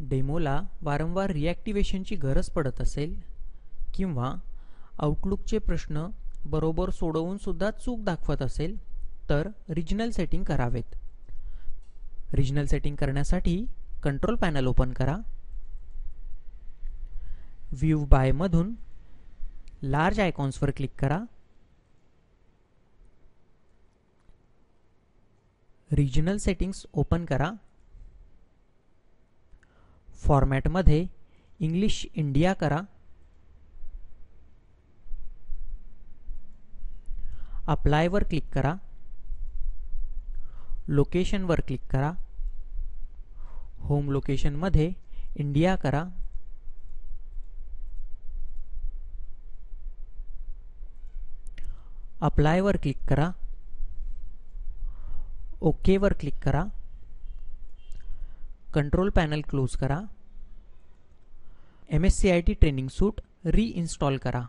डेमोला वारंवार रिॲक्टिवेशनची गरज पडत असेल किंवा आउटलुकचे प्रश्न बरोबर सोडवून सुद्धा चूक दाखवत असेल तर रिजनल सेटिंग करावेत. रिजनल सेटिंग करण्यासाठी कंट्रोल पॅनल ओपन करा. व्ह्यू बाय मधून लार्ज आयकॉन्सवर क्लिक करा. रिजनल सेटिंग्स ओपन करा. फॉर्मॅटमध्ये इंग्लिश इंडिया करा. अप्लायवर क्लिक करा. लोकेशनवर क्लिक करा. होम लोकेशनमध्ये इंडिया करा. अप्लायवर क्लिक करा. ओकेवर क्लिक करा. कंट्रोल पॅनल क्लोज करा. MSCIT ट्रेनिंग सूट रीइन्स्टॉल करा.